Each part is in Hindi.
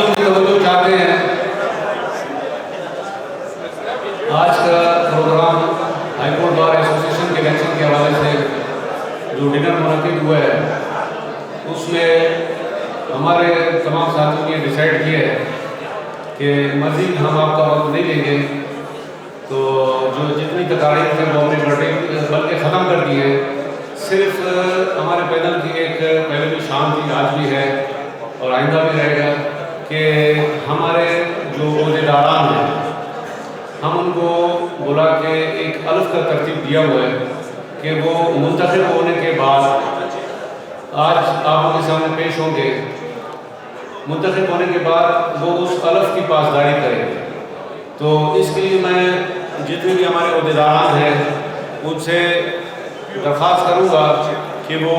साथियों की तवज्जो चाहते हैं। आज का प्रोग्राम हाईकोर्ट बार एसोसिएशन के इलेक्शन के हवाले से जो डिनर मुनक्किद हुआ है उसमें हमारे तमाम साथियों ने डिसाइड किया है कि मज़ीद हम आपका वक्त नहीं लेंगे, तो जो जितनी तकारीर थे वो अपनी बल्कि ख़त्म कर दी है। सिर्फ हमारे पैनल की एक पहले भी शाम थी, आज भी है और आइंदा भी रहेगा कि हमारे जो ओहदेदारान हैं हम उनको बुला के एक अलग का तरतीब दिया हुआ है कि वो मुंतखब होने के बाद आज आप उनके सामने पेश होंगे। मुंतखब होने के बाद वो उस अलफ की पासदारी करेंगे। तो इसके लिए मैं जितने भी हमारे ओहदेदारान हैं उनसे दरख्वास्त करूँगा कि वो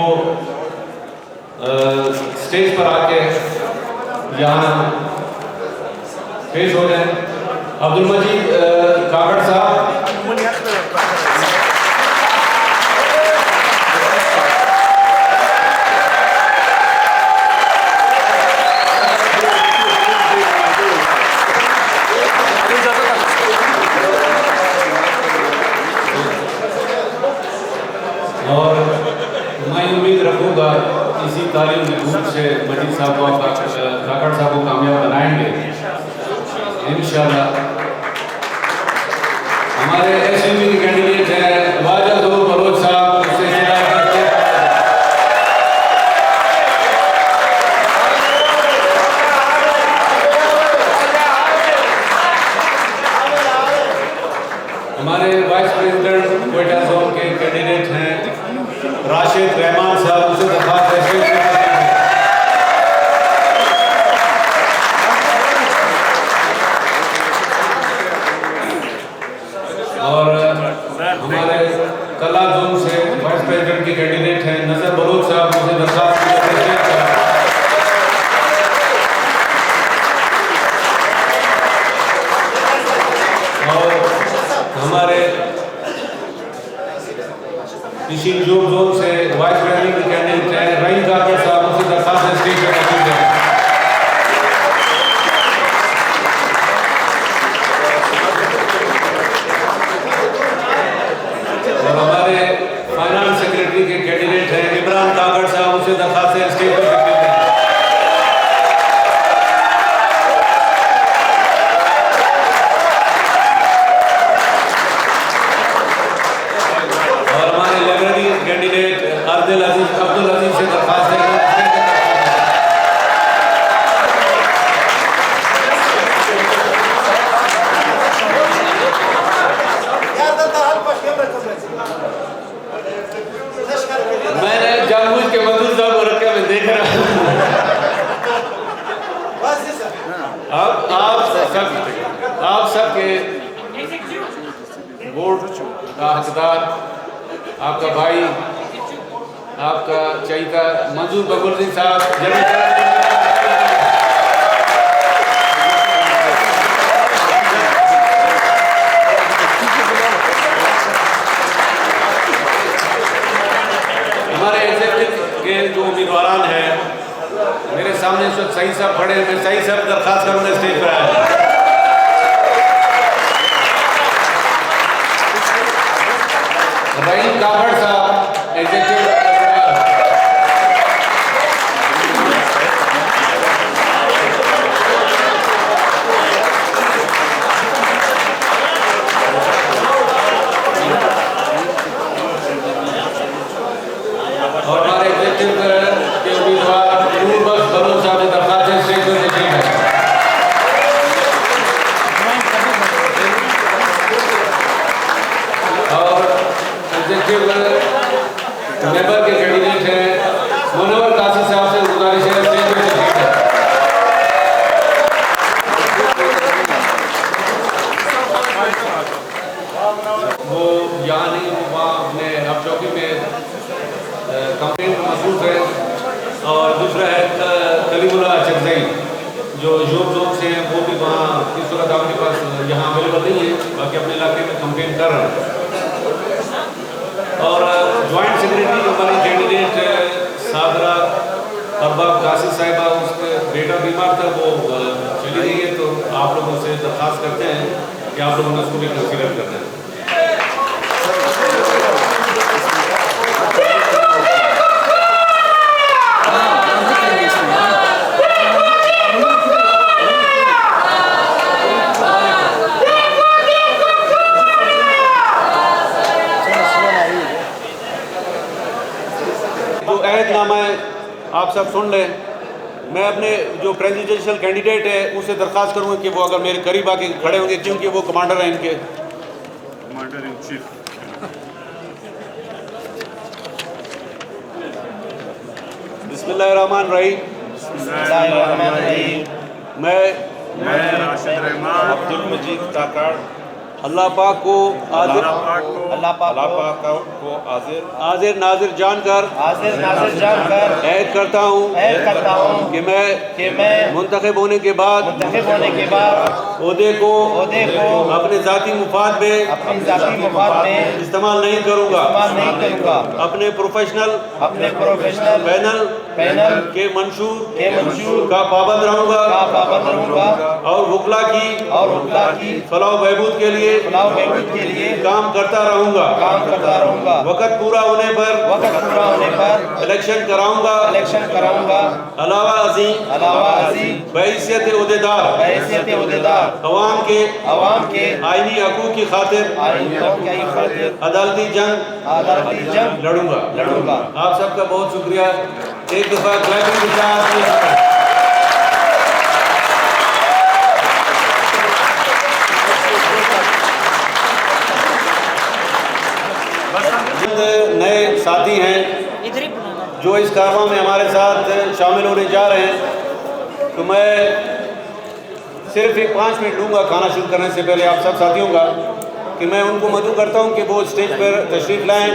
स्टेज पर आके यहाँ पेश हो जाए। अब्दुल मजीद कागड़ साहब, और मैं उम्मीद रखूँगा इसी तालीम की धूप से मजीद साहब को काकड़ साहब को कामयाब बनाएंगे इंशाअल्लाह। हमारे एसएमपी के कैंडिडेट हैं वाजद बलोच साहब, हमारे वाइस प्रेसिडेंट क्वेटा जोन के कैंडिडेट हैं राशिद रहमान साहब, उसे दरख्वास्त है। और हमारे कला जोन से वाइस प्रेसिडेंट के कैंडिडेट हैं नजर बलोच साहब, उसे दरख्वास्त और हमारे इसी जोन से वाइस प्रेसिडेंट के कैंडिडेट हैं रहीम काकड़ साहब, उनसे दरख्वास्त है स्टेज पर मौजूद हैं। और हमारे फाइनेंस सेक्रेटरी के कैंडिडेट हैं इमरान काकड़ साहब, उनसे दरख्वास्त है स्टेज पर मौजूद हैं। कैंडिडेट अब्दुल अजीज से दरख्वास्त है मैंने जानबूझ के मजदूर साहब को रखा, मैं देख रहा हूँ। अब आप सबके वोट का हकदार आपका भाई, आपका चहीता मंजूर बबुल सिंह साहब, हमारे एग्जीक्यूटिव के जो उम्मीदवार हैं मेरे सामने इस वक्त सही साहब खड़े हैं। मैं सही साहब दरख्वास्त करूँगा स्टेज पर आए। रहीम काकड़ साहब एग्जीक्यूटिव, और हमारे एग्जीक्यूटिव के उम्मीदवार बलोच साहब ने दरख्वास्त है स्टेज पर तशरीफ है। और मेंबर के कैंडिडेट हैं मुनव्वर कासी साहब से गुजारिश है स्टेज पर तशरीफ है। वो यहाँ नहीं, वो वहाँ अपने अब चौकी में कंपेन में मसरूफ है। और दूसरा है कलीमुल्लाह चकजई जो यूब जोन से हैं, वो भी वहाँ इस सूरत आपके पास यहाँ अवेलेबल नहीं है, बाकी अपने इलाके में कंपेन कर रहे हैं। और ज्वाइंट सेक्रेटरी हमारे कैंडिडेट सादरा अरबाब कासिद साहिबा, उसके बेटा बीमार था, वो चली गई है, तो आप लोगों से दरख्वास्त करते हैं कि आप लोगों ने उसको भी कंसीडर करना है। जो अहदनामा है आप सब सुन लें। मैं अपने जो प्रेसिडेंशियल कैंडिडेट है उससे दरख्वास्त करूँगा कि वो अगर मेरे करीब आके खड़े होंगे, क्योंकि वो कमांडर हैं इनके, कमांडर इन चीफ। बिस्मिल्लाहिर्रहमानिर्रहीम। मैं राशिद रहमान अब्दुल मजीद काकड़ अल्लाह पाक को अल्लाह पाक को हाजिर नाजिर जानकर ऐद करता हूँ कि मैं मुंतखब होने के बाद ओहदे को अपने ज़ाती मुफाद में इस्तेमाल नहीं करूँगा। अपने प्रोफेशनल पैनल के मंशूर का पाबंद रहूँगा और वकला की फलाह बहबूद के लिए काम करता रहूँगा। वक़्त पूरा होने पर इलेक्शन कराऊँगा। अलावा अज़ीम बहैसियत ओहदेदार अवाम के आईनी हकूक़ की खातिर अदालती जंग लड़ूंगा। आप सबका बहुत शुक्रिया। एक दफ़ा क्लैपिंग के साथ नए साथी हैं जो इस कारवां में हमारे साथ शामिल होने जा रहे हैं, तो मैं सिर्फ एक 5 मिनट लूँगा खाना शुरू करने से पहले आप सब साथियों का, कि मैं उनको मदऊ करता हूँ कि वो स्टेज पर तशरीफ़ लाएँ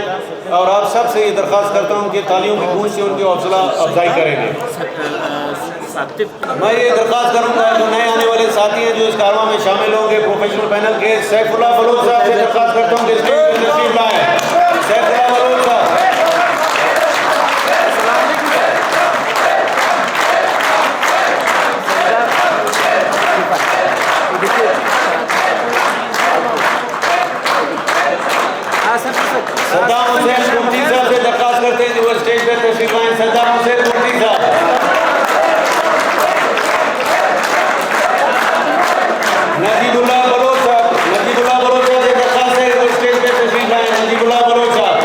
और आप सब से ये दरख्वास्त करता हूँ कि तालियों की गूंज से उनकी हौसला अफजाई करेंगे। मैं ये दरख्वास्त करूँगा जो नए आने वाले साथी हैं जो इस कारवां में शामिल होंगे, प्रोफेशनल पैनल के सैफुल्लाह बलोच साहब से दरख्वास्त करता हूँ कि स्टेज पर तशरीफ़ लाएँ। सैफुल्लाह बलोच साहब। सद्दाम हुसैन मुफ्ती साहब से दरख्वास्त करते हैं कि वो स्टेज पर तशरीफ लाएं। सद्दाम हुसैन मुफ्ती साहब। नजीबुल्लाह बलोच साहब से दरख्वास्त है कि वो स्टेज पर तशरीफ लाएं। नजीबुल्लाह बलोच साहब।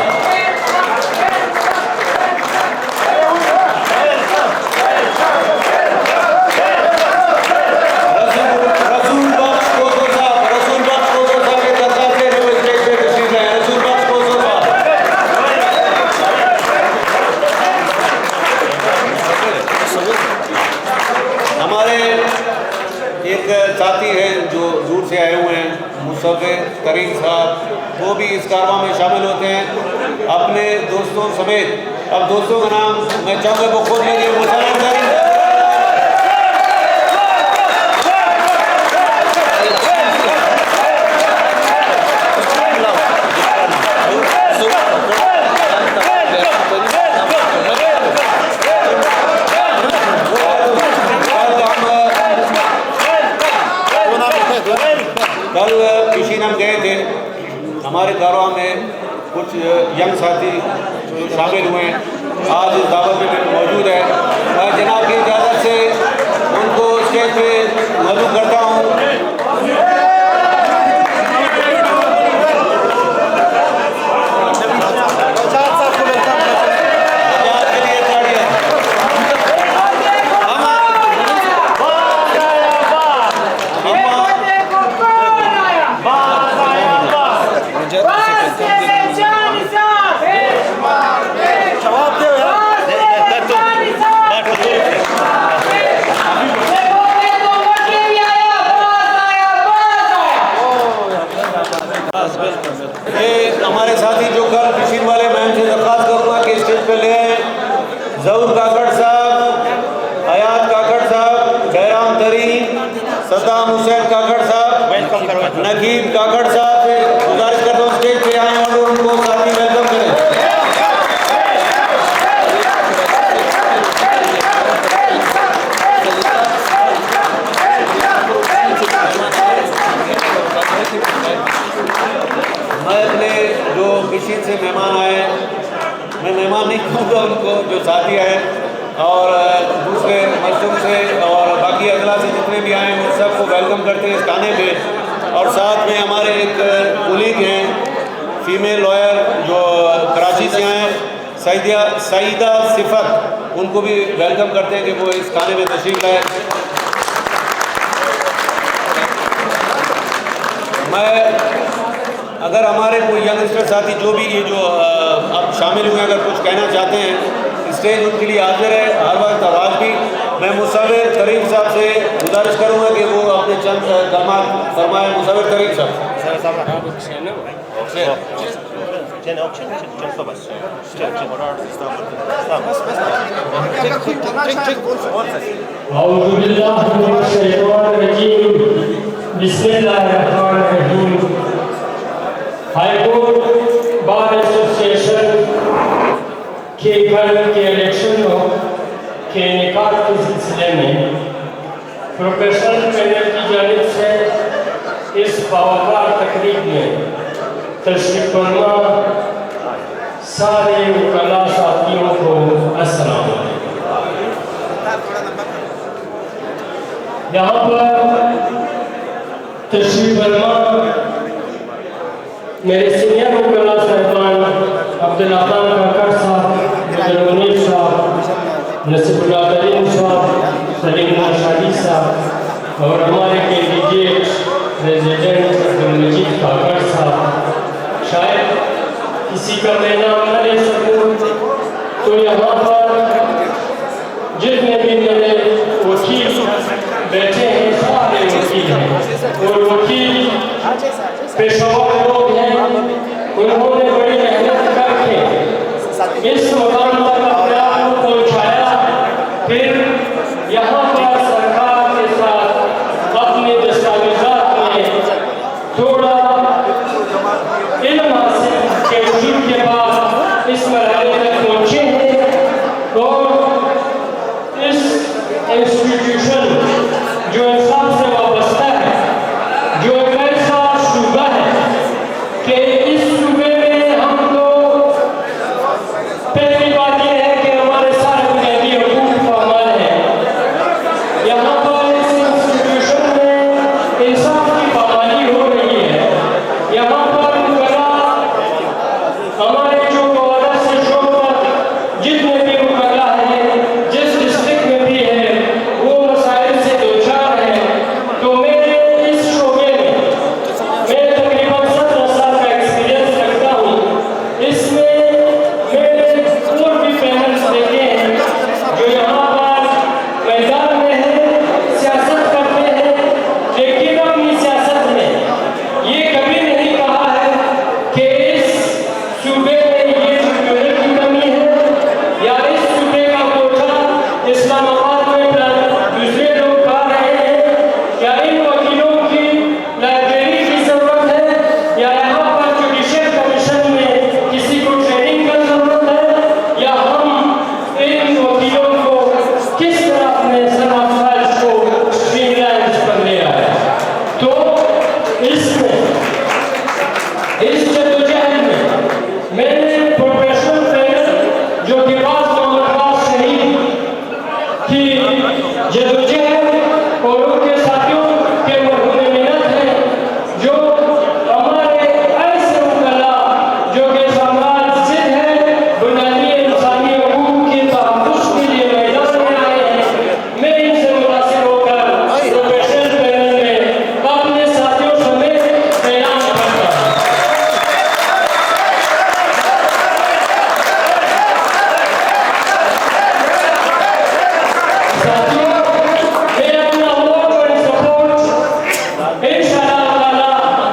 रसूल बख्श कोसो साहब की दरख्वास्त है कि वो स्टेज पर तशरीफ लाएं। रसूल बख्श कोसो साहब। हमारे एक साथी हैं जो दूर से आए हुए हैं, मुस्तफ़ा करीम साहब, वो भी इस कारवां में शामिल होते हैं अपने दोस्तों समेत। अब दोस्तों का नाम मैं चाहूँगा वो खुद लेंगे। मुसलमान करीम कल किसी हम गए थे, हमारे कारवां में कुछ यंग साथी शामिल हुए हैं, आज इस दावत में मौजूद है। मैं जनाब की इजाज़त से उनको स्टेज पे मदऊ करता हूँ। हमारे साथी जो कल मशीन वाले मैं उनसे दरख्वास्त करूँगा कि स्टेज पर ले आए। ज़हूर काकड़ साहब, हयात काकड़ साहब, जयराम तरीन, सद्दाम हुसैन काकड़ साहब, नकीब काकड़ साहब से गुजारिश करता हूँ स्टेज पे आए और उनको साथी वेलकम करें। और दूसरे मस्जिद से और बाकी अजला से जितने भी आए हैं उन सबको वेलकम करते हैं इस खाने पे। और साथ में हमारे एक कुलीग हैं फीमेल लॉयर जो कराची से आए हैं सईदा सिफत, उनको भी वेलकम करते हैं कि वो इस खाने में तशरीफ़ लाए। मैं अगर हमारे कोई यंगस्टर साथी जो भी ये जो अब शामिल हुए अगर कुछ कहना चाहते हैं, स्टेज उनके लिए हाजिर है हर वक्त। और आज भी मैं मुसव्विर तरीक़ साहब से गुजारिश करूँगा कि वो अपने चंद कलमात फरमाए। मुसव्विर तरीक़ साहब। हाई कोर्ट बार एसोसिएशन के कल के इलेक्शनों के निकाल के सिलसिले में प्रोफेशनल पैनल की जानिब से इस बावकार तकरीब में तशरीफ फरमा सारे वकला साथियों को अस्सलाम वालेकुम। यहाँ पर तशरीफ फरमा मेरे सीनियर वकला साहबान अब्दुल अतान काकर साहब, मुनीर साहब, नसीबुल्ला करीम साहब, सलीम शादी साहब और हमारे कैंडिडेट प्रेसिडेंट अब्दुल मजीद काकर साहब। शायद किसी का मैं नाम न ले सकूं तो यहाँ पर जितने भी मेरे वकील बैठे हैं सारे वकील हैं और वकील पेशेवर लोग हैं। उन्होंने बड़ी मेहनत करके इस मुकाम तक अपने आप को पहुँचाया, फिर यहाँ पर सरकार के साथ अपने दस्तावेजात में थोड़ा इल्म हासिल के वजूद के बाद इस मरहले तक पहुँचे हैं। और इस इंस्टीट्यूशन जो इंसाफ से वाबस्ता है, जो एक ऐसा सूबा है कि इस सूबे में हम लोग पहली बात यह है कि हमारे सारे बुनियादी हकूक़ पामाल हैं। यहाँ पर इस इंस्टीट्यूशन में इंसाफ की पामाली हो रही है। यहाँ पर वकला हमारे जो वादा से शोबत जितने भी वकला हैं, जिस डिस्ट्रिक्ट में भी है, वो मसाइल से दो चार हैं। तो मेरे इस शोबे में मैं तकरीबन 17 साल का एक्सपीरियंस रखता हूँ। इसमें मैंने और भी पैनल्स देखे हैं जो यहाँ पर मैदान में है, सियासत करते हैं, लेकिन अपनी सियासत में ये कभी नहीं कहा है कि इस सूबे में ये यूनिट की कमी है या इस सूबे का कोटा इस्लामाबाद में दूसरे लोग खा रहे हैं या इन वकीलों की लाइब्रेरी की जरूरत है या यहाँ पर जुडिशियल कमीशन में किसी को ट्रेनिंग की जरूरत है या हम इन वकीलों को किस तरह अपने सलाफाज को स्ट्रीमलाइन पर ले आए। तो इसमें इस जद्दोजहद में मैंने प्रोफेशनल पैनल जो कि बाज़ मोहम्मद शहीद की जद्दोजहद और उनके साथियों के मरहूम मिन्नत है, जो हमारे ऐसे वकला जो कि समाज से है बुनियादी इंसानी हकूक़ के तहफ़्फ़ुज़ के लिए मैदान में आए हैं। मैं इनसे मुतासिर होकर प्रोफेशनल पैनल में अपने साथियों समेत ऐलान करता हूँ। साथियों, मैं अपना वोट और सपोर्ट इंशाअल्लाह ताला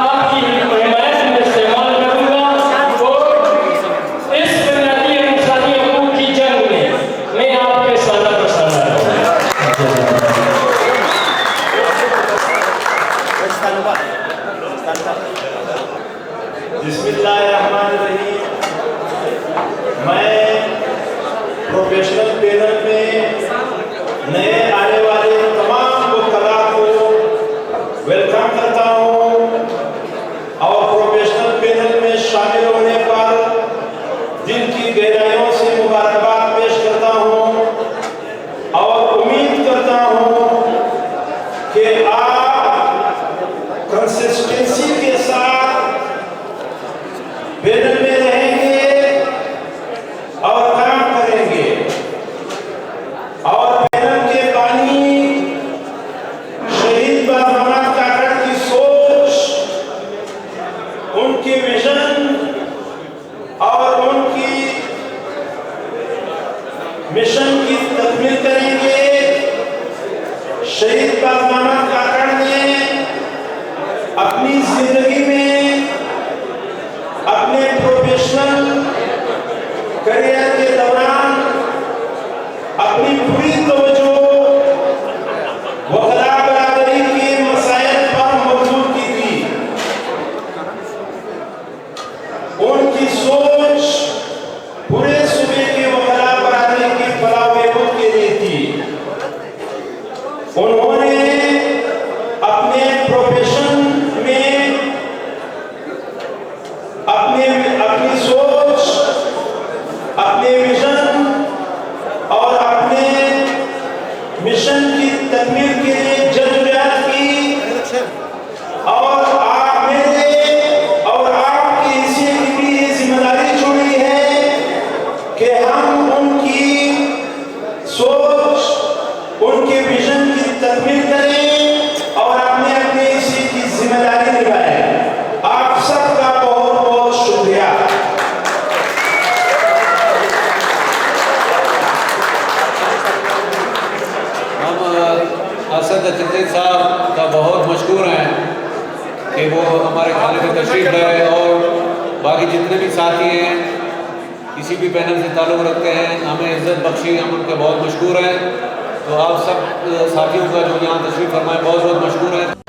आपकी हिमायत में इस्तेमाल करूँगा और इस बुनियादी इंसानी हकूक़ की जंग में मैं आपके साथ बसाना रहूँगा। बिस्मिल्लाहिर्रहमानिर्रहीम। मैं प्रोफेशनल पैनल में नए आने वाले तमाम वकला को वेलकम करता हूँ और प्रोफेशनल पैनल में शामिल होने पर दिल की गहराइयों से मुबारकबाद पेश करता हूँ। मिशन की तकमील के लिए जद्दोजहद की और आप मेरे और आपकी हिस्से की भी ये जिम्मेदारी छोड़ी है कि हम उनकी सोच, उनके विजन की तकमील करें और अपने अपने हिस्से की जिम्मेदारी निभाएं। आप सबका बहुत बहुत शुक्रिया। असद अजदीन साहब का बहुत मशहूर हैं कि वो हमारे खाने में तशरीफ़ लाए और बाकी जितने भी साथी हैं किसी भी पैनल से ताल्लुक़ रखते हैं हमें इज़्ज़त बख्शी, हम उनके बहुत मशहूर हैं। तो आप सब साथियों का जो यहाँ तशरीफ़ फरमाए बहुत बहुत मशहूर है।